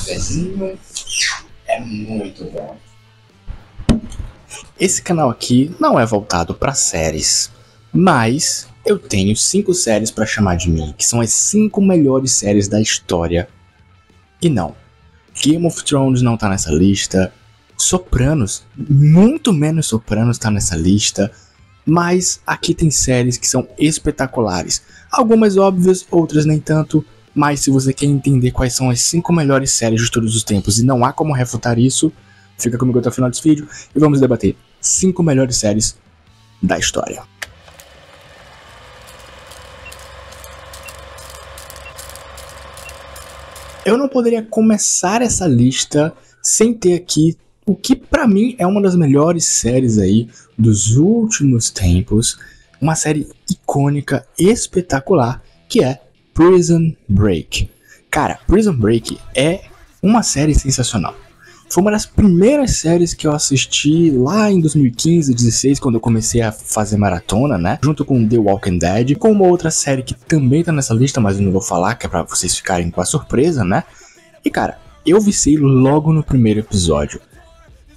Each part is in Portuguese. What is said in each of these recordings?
cafezinho é muito bom. Esse canal aqui não é voltado para séries, mas eu tenho 5 séries para chamar de mim, que são as 5 melhores séries da história. E não, Game of Thrones não tá nessa lista, Sopranos, muito menos Sopranos tá nessa lista, mas aqui tem séries que são espetaculares. Algumas óbvias, outras nem tanto, mas se você quer entender quais são as 5 melhores séries de todos os tempos e não há como refutar isso, fica comigo até o final desse vídeo e vamos debater 5 melhores séries da história. Eu não poderia começar essa lista sem ter aqui o que pra mim é uma das melhores séries aí dos últimos tempos, uma série icônica, espetacular, que é Prison Break. Cara, Prison Break é uma série sensacional. Foi uma das primeiras séries que eu assisti lá em 2015, 2016, quando eu comecei a fazer maratona, né? Junto com The Walking Dead, com uma outra série que também tá nessa lista, mas eu não vou falar, que é pra vocês ficarem com a surpresa, né? E cara, eu viciei logo no primeiro episódio.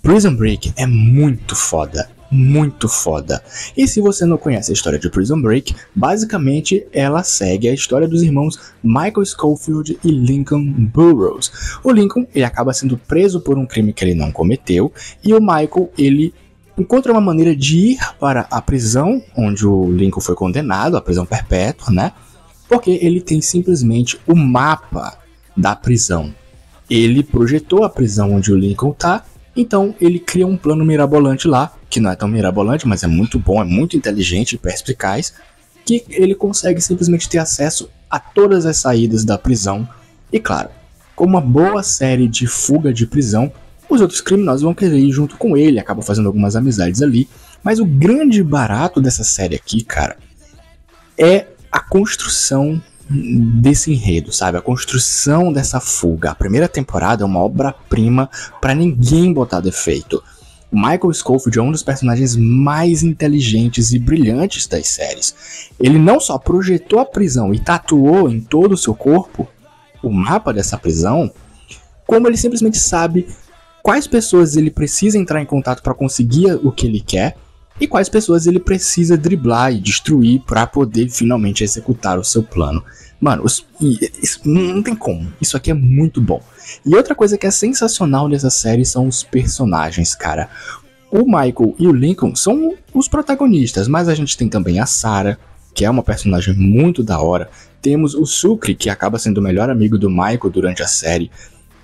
Prison Break é muito foda. Muito foda. E se você não conhece a história de Prison Break, basicamente ela segue a história dos irmãos Michael Scofield e Lincoln Burrows. O Lincoln, ele acaba sendo preso por um crime que ele não cometeu, e o Michael, ele encontra uma maneira de ir para a prisão onde o Lincoln foi condenado, a prisão perpétua, né? Porque ele tem simplesmente o mapa da prisão. Ele projetou a prisão onde o Lincoln tá. Então ele cria um plano mirabolante lá, que não é tão mirabolante, mas é muito bom, é muito inteligente e perspicaz, que ele consegue simplesmente ter acesso a todas as saídas da prisão. E claro, com uma boa série de fuga de prisão, os outros criminosos vão querer ir junto com ele, acabam fazendo algumas amizades ali. Mas o grande barato dessa série aqui, cara, é a construção desse enredo, sabe? A construção dessa fuga. A primeira temporada é uma obra-prima pra ninguém botar defeito. O Michael Scofield é um dos personagens mais inteligentes e brilhantes das séries. Ele não só projetou a prisão e tatuou em todo o seu corpo o mapa dessa prisão, como ele simplesmente sabe quais pessoas ele precisa entrar em contato para conseguir o que ele quer e quais pessoas ele precisa driblar e destruir para poder finalmente executar o seu plano. Mano, isso não tem como. Isso aqui é muito bom. E outra coisa que é sensacional nessa série são os personagens, cara. O Michael e o Lincoln são os protagonistas, mas a gente tem também a Sarah, que é uma personagem muito da hora. Temos o Sucre, que acaba sendo o melhor amigo do Michael durante a série.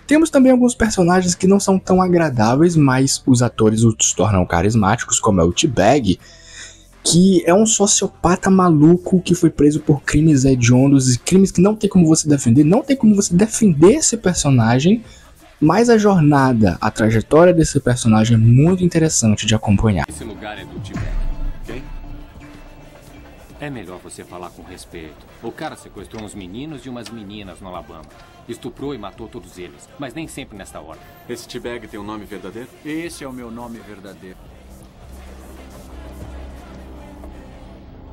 Temos também alguns personagens que não são tão agradáveis, mas os atores os tornam carismáticos, como é o T-Bag, que é um sociopata maluco que foi preso por crimes hediondos e crimes que não tem como você defender. Não tem como você defender esse personagem, mas a jornada, a trajetória desse personagem é muito interessante de acompanhar. Esse lugar é do T-Bag, ok? É melhor você falar com respeito. O cara sequestrou uns meninos e umas meninas no Alabama. Estuprou e matou todos eles, mas nem sempre nesta ordem. Esse T-Bag tem um nome verdadeiro? Esse é o meu nome verdadeiro.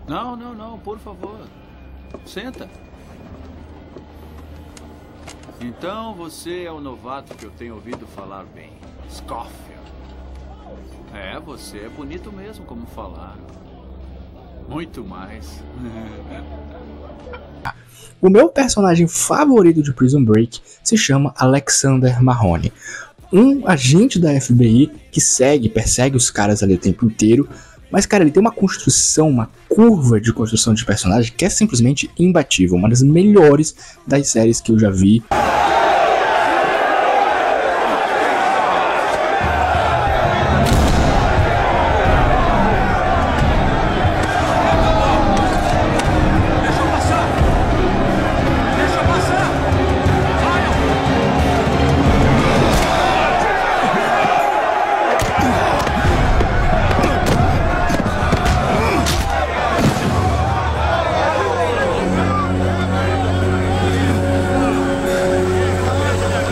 Não, por favor. Senta. Então você é o novato que eu tenho ouvido falar bem. Scofield. É, você é bonito mesmo como falar. Muito mais. O meu personagem favorito de Prison Break se chama Alexander Mahoney, um agente da FBI que persegue os caras ali o tempo inteiro. Mas, cara, ele tem uma construção, uma curva de construção de personagem que é simplesmente imbatível. Uma das melhores das séries que eu já vi.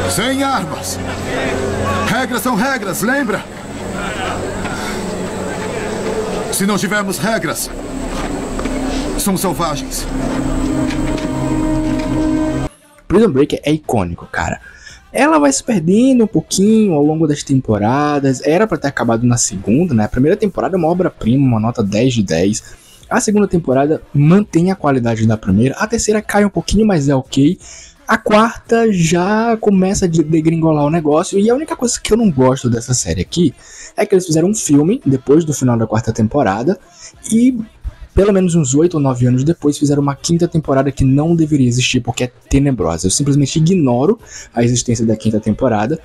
Sem armas. Regras são regras, lembra? Se não tivermos regras, somos selvagens. Prison Break é icônico, cara. ela vai se perdendo um pouquinho ao longo das temporadas. Era pra ter acabado na segunda, né? A primeira temporada é uma obra-prima, uma nota 10 de 10. A segunda temporada mantém a qualidade da primeira. A terceira cai um pouquinho, mas é ok. A quarta já começa a degringolar o negócio. E a única coisa que eu não gosto dessa série aqui é que eles fizeram um filme depois do final da quarta temporada. E pelo menos uns 8 ou 9 anos depois fizeram uma quinta temporada que não deveria existir porque é tenebrosa. Eu simplesmente ignoro a existência da quinta temporada.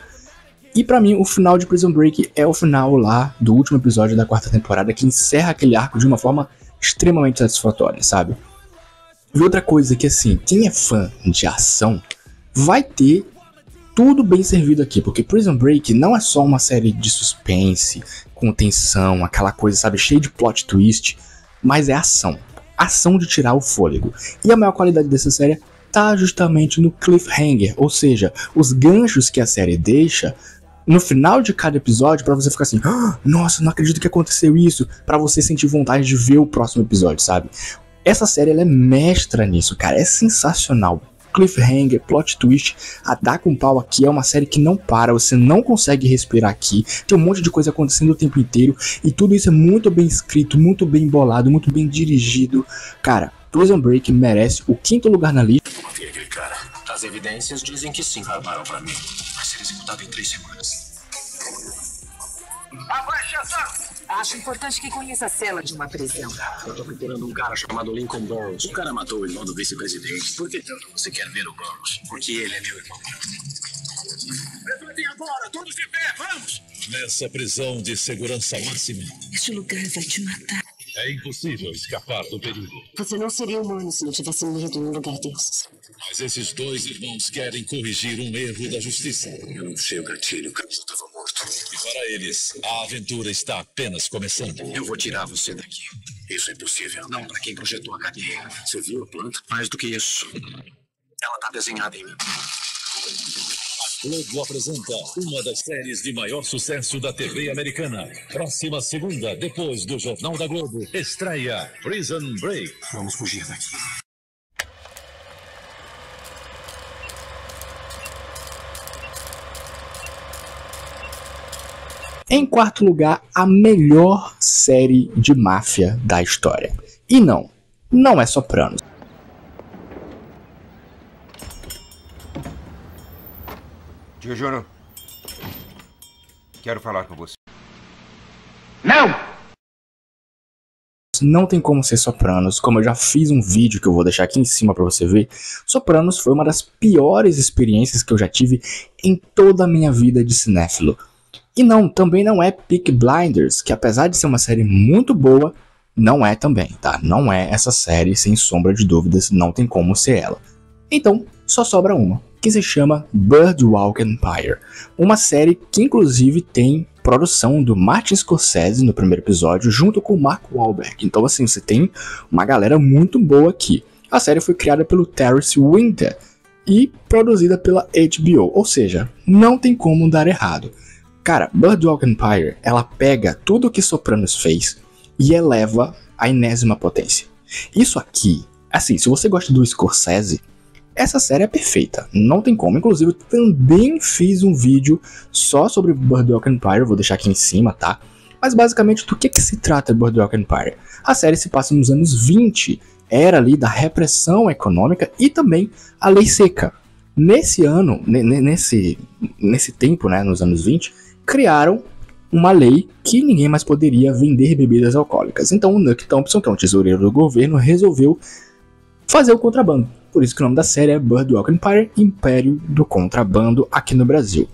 E pra mim o final de Prison Break é o final lá do último episódio da quarta temporada, que encerra aquele arco de uma forma extremamente satisfatória, sabe? E outra coisa que, assim, quem é fã de ação vai ter tudo bem servido aqui, porque Prison Break não é só uma série de suspense, com tensão, aquela coisa, sabe, cheia de plot twist, mas é ação. Ação de tirar o fôlego. E a maior qualidade dessa série tá justamente no cliffhanger, ou seja, os ganchos que a série deixa no final de cada episódio pra você ficar assim, nossa, não acredito que aconteceu isso, pra você sentir vontade de ver o próximo episódio, sabe? Essa série ela é mestra nisso, cara, é sensacional. Cliffhanger, plot twist, a dar com pau aqui é uma série que não para, você não consegue respirar aqui, tem um monte de coisa acontecendo o tempo inteiro e tudo isso é muito bem escrito, muito bem bolado, muito bem dirigido. Cara, Prison Break merece o 5º lugar na lista. Matei aquele cara. As evidências dizem que sim, armaram pra mim. Vai ser executado em 3 semanas. Abaixa essa! Acho importante que conheça a cela de uma prisão. Eu tô procurando um cara chamado Lincoln Burrows. O cara matou o irmão do vice-presidente. Por que tanto você quer ver o Burrows? Porque ele é meu irmão. Levantem agora, todos de pé, vamos! Nessa prisão de segurança máxima, Este lugar vai te matar. é impossível escapar do perigo. Você não seria humano se não tivesse medo em um lugar desses. Mas esses 2 irmãos querem corrigir um erro da justiça. Eu não sei o gatilho, o cara estava morto. E para eles, a aventura está apenas começando. Eu vou tirar você daqui. Isso é impossível. Não para quem projetou a cadeia. Você viu a planta? Mais do que isso. Ela tá desenhada em mim. Globo apresenta uma das séries de maior sucesso da TV americana. Próxima segunda, depois do Jornal da Globo, estreia Prison Break. Vamos fugir daqui. Em 4º lugar, a melhor série de máfia da história. E não é Sopranos. Tio Júnior, quero falar com você. Não tem como ser Sopranos, como eu já fiz um vídeo que eu vou deixar aqui em cima pra você ver. Sopranos foi uma das piores experiências que eu já tive em toda a minha vida de cinéfilo. E também não é Peaky Blinders, que apesar de ser uma série muito boa, não é também, tá? Não é essa série, sem sombra de dúvidas, não tem como ser ela. Então, só sobra uma, que se chama Boardwalk Empire. Uma série que inclusive tem produção do Martin Scorsese no primeiro episódio, junto com o Mark Wahlberg. Então assim, você tem uma galera muito boa aqui. A série foi criada pelo Terence Winter e produzida pela HBO, ou seja, não tem como dar errado. Cara, Boardwalk Empire, ela pega tudo o que Sopranos fez e eleva à enésima potência. Isso aqui, assim, se você gosta do Scorsese, essa série é perfeita, não tem como. Inclusive, eu também fiz um vídeo só sobre Boardwalk Empire, vou deixar aqui em cima, tá? Mas basicamente, do que se trata Boardwalk Empire? A série se passa nos anos 20, era ali da repressão econômica e também a lei seca. Nesse ano, nesse tempo, né, nos anos 20, criaram uma lei que ninguém mais poderia vender bebidas alcoólicas. Então o Nuke Thompson, que é um tesoureiro do governo, resolveu fazer o contrabando. Por isso que o nome da série é Boardwalk Empire, Império do Contrabando aqui no Brasil.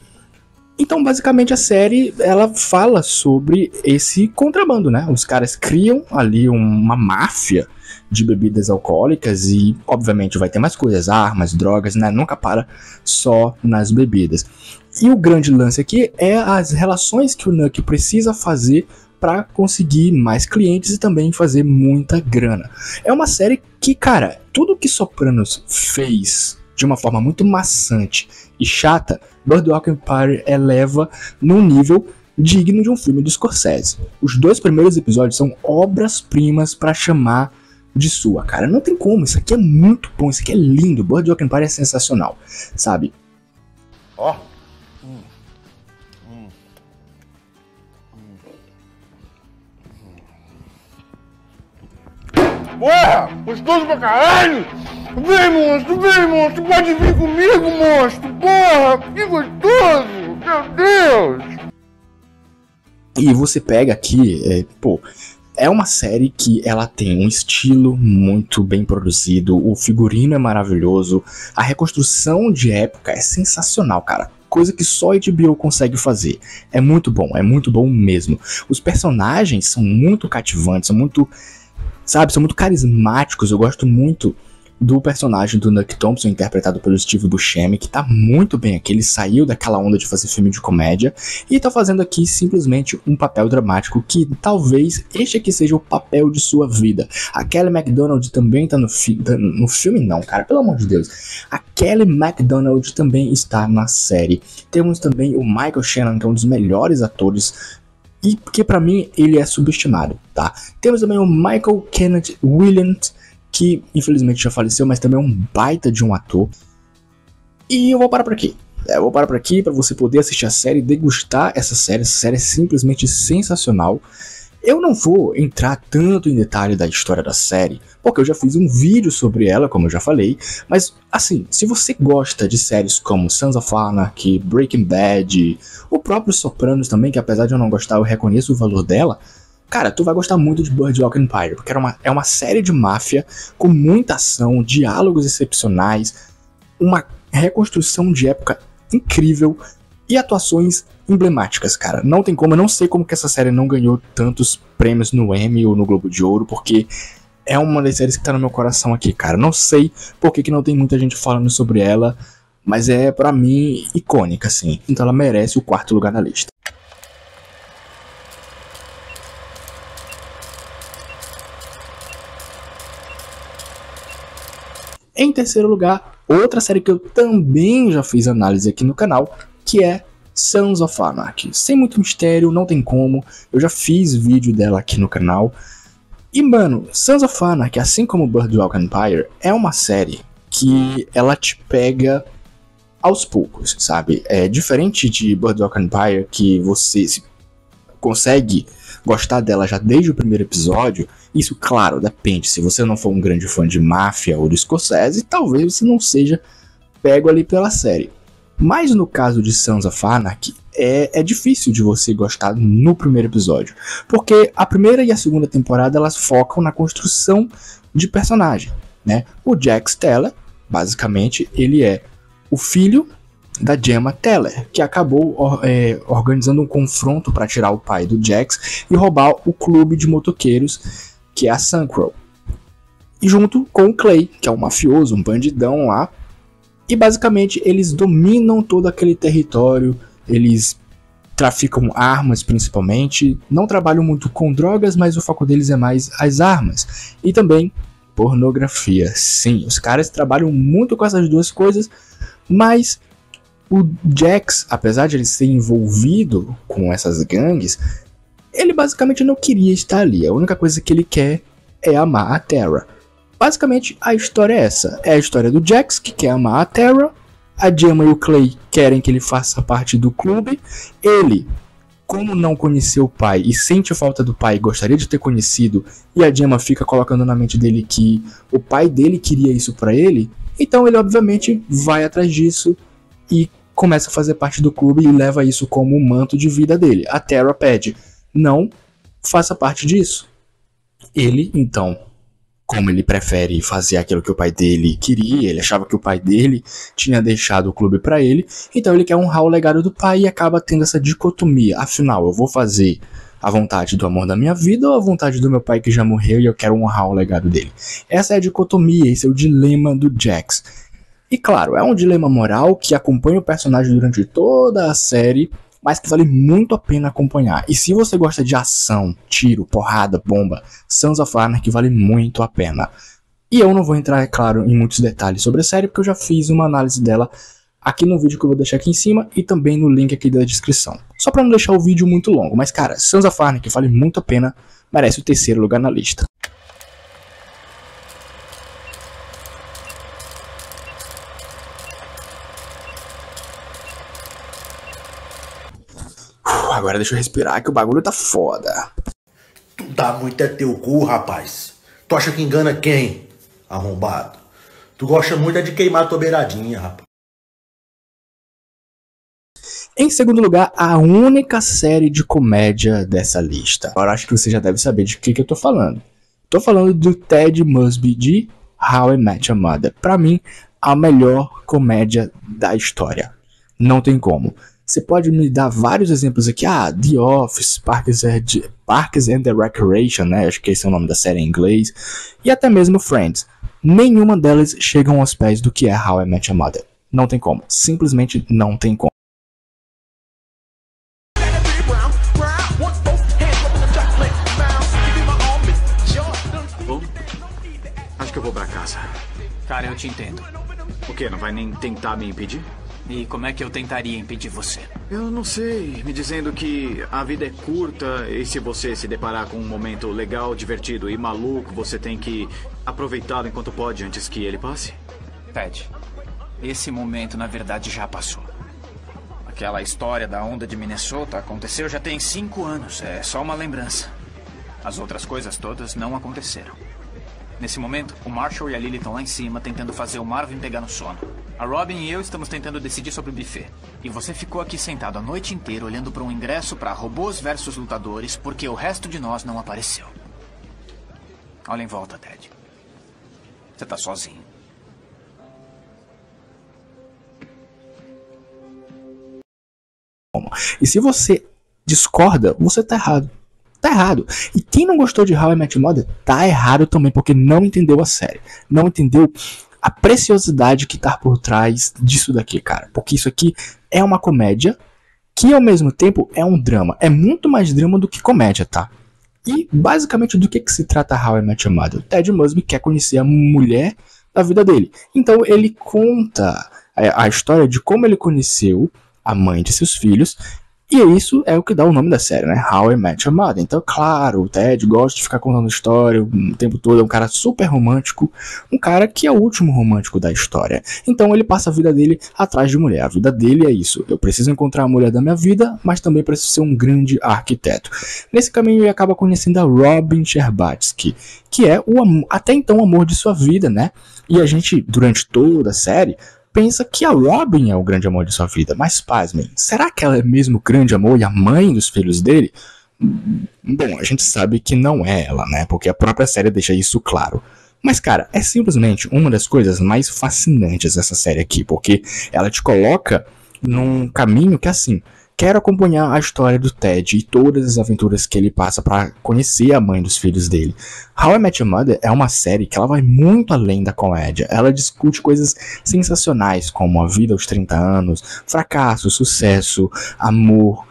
Então basicamente a série ela fala sobre esse contrabando, né? Os caras criam ali uma máfia de bebidas alcoólicas e obviamente vai ter mais coisas, armas, drogas, né? Nunca para só nas bebidas. E o grande lance aqui é as relações que o Nuke precisa fazer para conseguir mais clientes e também fazer muita grana. É uma série que, cara, tudo que Sopranos fez de uma forma muito maçante e chata, Boardwalk Empire eleva num nível digno de um filme do Scorsese. Os 2 primeiros episódios são obras-primas para chamar de sua, cara. Não tem como, isso aqui é muito bom, isso aqui é lindo. Boardwalk Empire é sensacional, sabe? Ó. Porra! Gostoso pra caralho! Vem, monstro! Pode vir comigo, monstro! Porra! Que gostoso! Meu Deus! E você pega aqui, é uma série que ela tem um estilo muito bem produzido, o figurino é maravilhoso, a reconstrução de época é sensacional, cara. Coisa que só a HBO consegue fazer. É muito bom mesmo. Os personagens são muito cativantes, são muito carismáticos. Eu gosto muito do personagem do Nuke Thompson, interpretado pelo Steve Buscemi, que tá muito bem aqui. Ele saiu daquela onda de fazer filme de comédia e tá fazendo aqui simplesmente um papel dramático que talvez este aqui seja o papel de sua vida. A Kelly MacDonald também tá no filme não, cara, pelo amor de Deus. A Kelly MacDonald também está na série. Temos também o Michael Shannon, que é um dos melhores atores e que pra mim ele é subestimado, tá? Temos também o Michael Kenneth Williams, que infelizmente já faleceu, mas também é um baita de um ator. E eu vou parar por aqui. Eu vou parar por aqui para você poder assistir a série, degustar essa série. Essa série é simplesmente sensacional. Eu não vou entrar tanto em detalhe da história da série, porque eu já fiz um vídeo sobre ela, como eu já falei. Mas, assim, se você gosta de séries como Sons of Anarchy, Breaking Bad, o próprio Sopranos também, que apesar de eu não gostar, eu reconheço o valor dela, cara, tu vai gostar muito de Boardwalk Empire, porque é uma série de máfia com muita ação, diálogos excepcionais, uma reconstrução de época incrível e atuações emblemáticas, cara. Não tem como, eu não sei como que essa série não ganhou tantos prêmios no Emmy ou no Globo de Ouro, porque é uma das séries que tá no meu coração aqui, cara. Não sei por que não tem muita gente falando sobre ela, mas é, pra mim, icônica, assim. Então ela merece o 4º lugar na lista. Em terceiro lugar, outra série que eu também já fiz análise aqui no canal, que é Sons of Anarchy. Sem muito mistério, não tem como, eu já fiz vídeo dela aqui no canal. E mano, Sons of Anarchy, assim como Boardwalk Empire, é uma série que ela te pega aos poucos, sabe? É diferente de Boardwalk Empire, que você consegue gostar dela já desde o primeiro episódio. Isso, claro, depende. Se você não for um grande fã de máfia ou do Scorsese, talvez você não seja pego ali pela série. Mas no caso de Sons of Anarchy, é difícil de você gostar no primeiro episódio, porque a primeira e a segunda temporada elas focam na construção de personagem, né? O Jax Teller, basicamente, ele é o filho da Gemma Teller, que acabou organizando um confronto para tirar o pai do Jax e roubar o clube de motoqueiros, que é a Suncrow. E junto com o Clay, que é um mafioso, um bandidão lá. E basicamente eles dominam todo aquele território, eles traficam armas principalmente, não trabalham muito com drogas, mas o foco deles é mais as armas. E também pornografia. Sim, os caras trabalham muito com essas duas coisas, mas o Jax, apesar de ele ser envolvido com essas gangues, ele basicamente não queria estar ali. A única coisa que ele quer é amar a Tara. Basicamente, a história é essa. É a história do Jax, que quer amar a Tara. A Gemma e o Clay querem que ele faça parte do clube. Ele, como não conheceu o pai e sente falta do pai, gostaria de ter conhecido, e a Gemma fica colocando na mente dele que o pai dele queria isso pra ele, então ele obviamente vai atrás disso e começa a fazer parte do clube e leva isso como um manto de vida dele. A Tara pede, não faça parte disso. Ele, então, como ele prefere fazer aquilo que o pai dele queria, ele achava que o pai dele tinha deixado o clube pra ele, então ele quer honrar o legado do pai e acaba tendo essa dicotomia. Afinal, eu vou fazer a vontade do amor da minha vida ou a vontade do meu pai que já morreu e eu quero honrar o legado dele? Essa é a dicotomia, esse é o dilema do Jax. E claro, é um dilema moral que acompanha o personagem durante toda a série, mas que vale muito a pena acompanhar. E se você gosta de ação, tiro, porrada, bomba, Sons of Anarchy vale muito a pena. E eu não vou entrar, é claro, em muitos detalhes sobre a série, porque eu já fiz uma análise dela aqui no vídeo que eu vou deixar aqui em cima e também no link aqui da descrição. Só pra não deixar o vídeo muito longo, mas cara, Sons of Anarchy vale muito a pena, merece o 3º lugar na lista. agora deixa eu respirar que o bagulho tá foda. Tu dá muito é teu cu, rapaz. Tu acha que engana quem, arrombado? Tu gosta muito é de queimar tua beiradinha, rapaz. Em segundo lugar, a única série de comédia dessa lista. Agora acho que você já deve saber de que eu tô falando. Tô falando do Ted Mosby de How I Met Your Mother. Pra mim, a melhor comédia da história. Não tem como. Você pode me dar vários exemplos aqui. The Office, Parks and the Recreation, né? Acho que esse é o nome da série em inglês. E até mesmo Friends. Nenhuma delas chegam aos pés do que é How I Met Your Mother. Não tem como. Simplesmente não tem como. Bom, acho que eu vou pra casa. Cara, eu te entendo. O quê? Não vai nem tentar me impedir? E como é que eu tentaria impedir você? Eu não sei. Me dizendo que a vida é curta e se você se deparar com um momento legal, divertido e maluco, você tem que aproveitá-lo enquanto pode antes que ele passe? Ted, esse momento na verdade já passou. Aquela história da onda de Minnesota aconteceu já tem 5 anos. É só uma lembrança. As outras coisas todas não aconteceram. Nesse momento, o Marshall e a Lily estão lá em cima tentando fazer o Marvin pegar no sono. A Robin e eu estamos tentando decidir sobre o buffet. E você ficou aqui sentado a noite inteira olhando para um ingresso para robôs versus lutadores porque o resto de nós não apareceu. Olha em volta, Ted. Você tá sozinho. E se você discorda, você tá errado. Tá errado. E quem não gostou de How I Met Your Mother, tá errado também, porque não entendeu a série. Não entendeu a preciosidade que tá por trás disso daqui, cara. Porque isso aqui é uma comédia que, ao mesmo tempo, é um drama. É muito mais drama do que comédia, tá? E, basicamente, do que se trata How I Met Your Mother? O Ted Mosby quer conhecer a mulher da vida dele. Então, ele conta a história de como ele conheceu a mãe de seus filhos. E isso é o que dá o nome da série, né? How I Met Your Mother. Então, claro, o Ted gosta de ficar contando história o tempo todo. É um cara super romântico. Um cara que é o último romântico da história. Então, ele passa a vida dele atrás de mulher. A vida dele é isso. Eu preciso encontrar a mulher da minha vida, mas também preciso ser um grande arquiteto. Nesse caminho, ele acaba conhecendo a Robin Scherbatsky, que é até então o amor de sua vida, né? E a gente, durante toda a série, pensa que a Robin é o grande amor de sua vida, mas pasmem, será que ela é mesmo o grande amor e a mãe dos filhos dele? Bom, a gente sabe que não é ela, né? Porque a própria série deixa isso claro. Mas, cara, é simplesmente uma das coisas mais fascinantes dessa série aqui, porque ela te coloca num caminho que, assim, quero acompanhar a história do Ted e todas as aventuras que ele passa para conhecer a mãe dos filhos dele. How I Met Your Mother é uma série que ela vai muito além da comédia. Ela discute coisas sensacionais como a vida aos 30 anos, fracasso, sucesso, amor.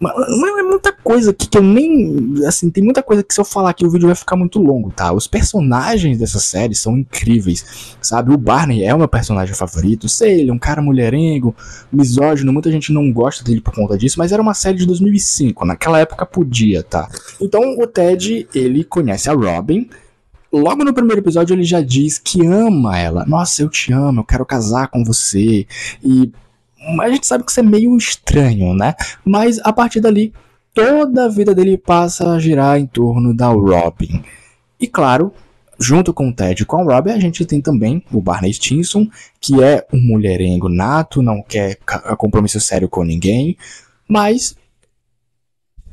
É muita coisa aqui que eu nem... Assim, tem muita coisa que se eu falar aqui o vídeo vai ficar muito longo, tá? Os personagens dessa série são incríveis, sabe? O Barney é o meu personagem favorito. Sei, ele é um cara mulherengo, misógino, muita gente não gosta dele por conta disso, mas era uma série de 2005, naquela época podia, tá? Então o Ted, ele conhece a Robin. Logo no primeiro episódio ele já diz que ama ela. Nossa, eu te amo, eu quero casar com você. E a gente sabe que isso é meio estranho, né? Mas a partir dali, toda a vida dele passa a girar em torno da Robin. E claro, junto com o Ted e com a Robin, a gente tem também o Barney Stinson, que é um mulherengo nato, não quer compromisso sério com ninguém, mas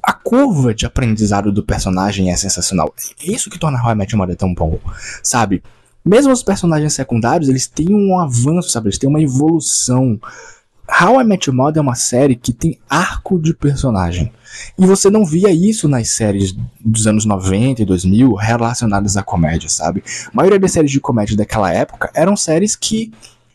a curva de aprendizado do personagem é sensacional. É isso que torna How I Met Your Mother tão bom, sabe? Mesmo os personagens secundários, eles têm um avanço, sabe? Eles têm uma evolução. How I Met Your Mother é uma série que tem arco de personagem. E você não via isso nas séries dos anos 90 e 2000 relacionadas à comédia, sabe? A maioria das séries de comédia daquela época eram séries que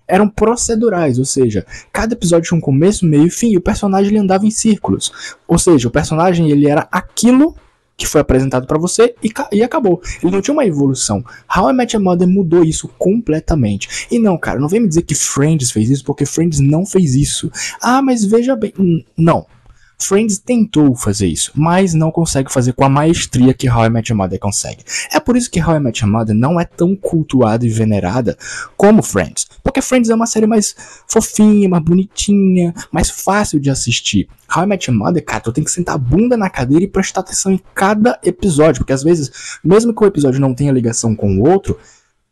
eram procedurais, ou seja, cada episódio tinha um começo, meio e fim, e o personagem ele andava em círculos. Ou seja, o personagem ele era aquilo que foi apresentado pra você e acabou. Ele não tinha uma evolução. How I Met Your Mother mudou isso completamente. E não, cara, não vem me dizer que Friends fez isso, porque Friends não fez isso. Ah, mas veja bem. Não. Friends tentou fazer isso, mas não consegue fazer com a maestria que How I Met Your Mother consegue. É por isso que How I Met Your Mother não é tão cultuada e venerada como Friends. Porque Friends é uma série mais fofinha, mais bonitinha, mais fácil de assistir. How I Met Your Mother, cara, tu tem que sentar a bunda na cadeira e prestar atenção em cada episódio. Porque às vezes, mesmo que o episódio não tenha ligação com o outro,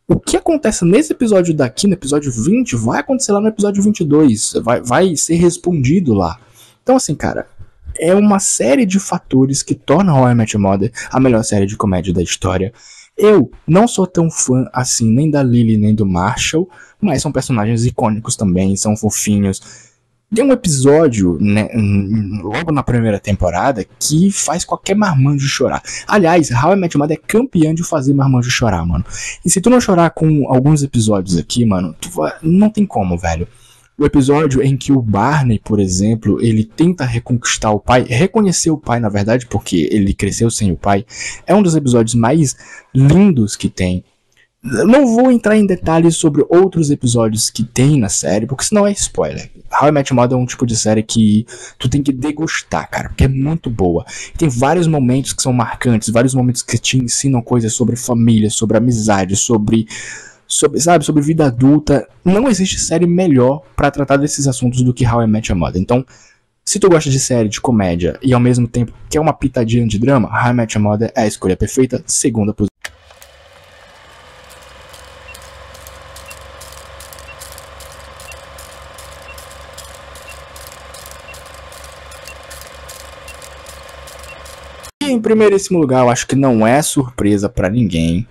o que acontece nesse episódio daqui, no episódio 20, vai acontecer lá no episódio 22. Vai ser respondido lá. Então assim, cara, é uma série de fatores que tornam How I Met Your Mother a melhor série de comédia da história. Eu não sou tão fã assim nem da Lily nem do Marshall, mas são personagens icônicos também, são fofinhos. Tem um episódio, né, logo na primeira temporada, que faz qualquer marmanjo chorar. Aliás, How I Met Your Mother é campeã de fazer marmanjo chorar, mano. E se tu não chorar com alguns episódios aqui, mano, não tem como, velho. O episódio em que o Barney, por exemplo, ele tenta reconquistar o pai, reconhecer o pai, na verdade, porque ele cresceu sem o pai, é um dos episódios mais lindos que tem. Não vou entrar em detalhes sobre outros episódios que tem na série, porque senão é spoiler. How I Met Your Mother é um tipo de série que tu tem que degustar, cara, porque é muito boa. Tem vários momentos que são marcantes, vários momentos que te ensinam coisas sobre família, sobre amizade, sobre vida adulta. Não existe série melhor pra tratar desses assuntos do que How I Met Your Mother. Então, se tu gosta de série de comédia e ao mesmo tempo quer uma pitadinha de drama, How I Met Your Mother é a escolha perfeita, segunda posição. E em primeiríssimo lugar, eu acho que não é surpresa pra ninguém,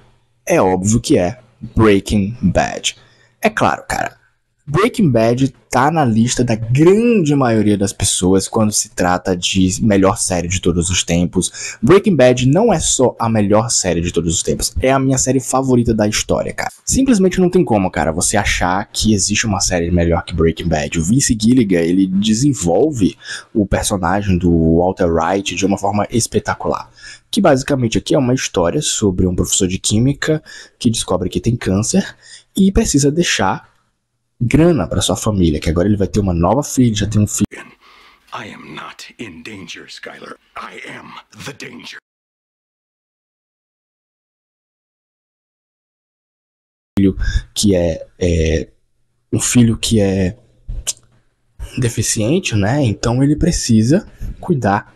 é óbvio que é Breaking Bad. É claro, cara, Breaking Bad tá na lista da grande maioria das pessoas quando se trata de melhor série de todos os tempos. Breaking Bad não é só a melhor série de todos os tempos, é a minha série favorita da história, cara. Simplesmente não tem como, cara, você achar que existe uma série melhor que Breaking Bad. O Vince Gilligan, ele desenvolve o personagem do Walter White de uma forma espetacular. Que basicamente aqui é uma história sobre um professor de química que descobre que tem câncer e precisa deixar grana para sua família, que agora ele vai ter uma nova filha, já tem um filho. I am not in danger, Skyler. I am the danger. Que um filho que é deficiente, né? Então ele precisa cuidar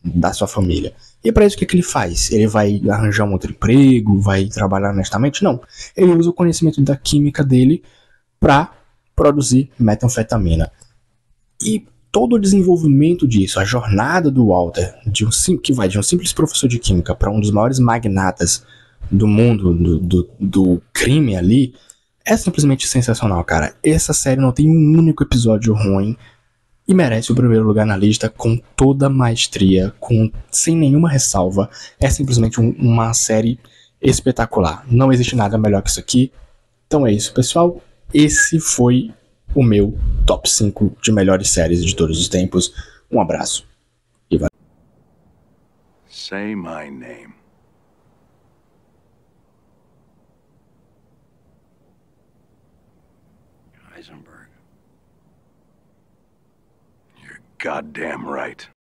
da sua família. E para isso o que ele faz? Ele vai arranjar um outro emprego, vai trabalhar honestamente? Não. Ele usa o conhecimento da química dele para produzir metanfetamina. E todo o desenvolvimento disso, a jornada do Walter, que vai de um simples professor de química para um dos maiores magnatas do mundo, do crime ali, é simplesmente sensacional, cara. Essa série não tem um único episódio ruim e merece o primeiro lugar na lista com toda maestria, sem nenhuma ressalva. É simplesmente uma série espetacular. Não existe nada melhor que isso aqui. Então é isso, pessoal. Esse foi o meu top 5 de melhores séries de todos os tempos. Um abraço e valeu. Say my name. Heisenberg. You're goddamn right.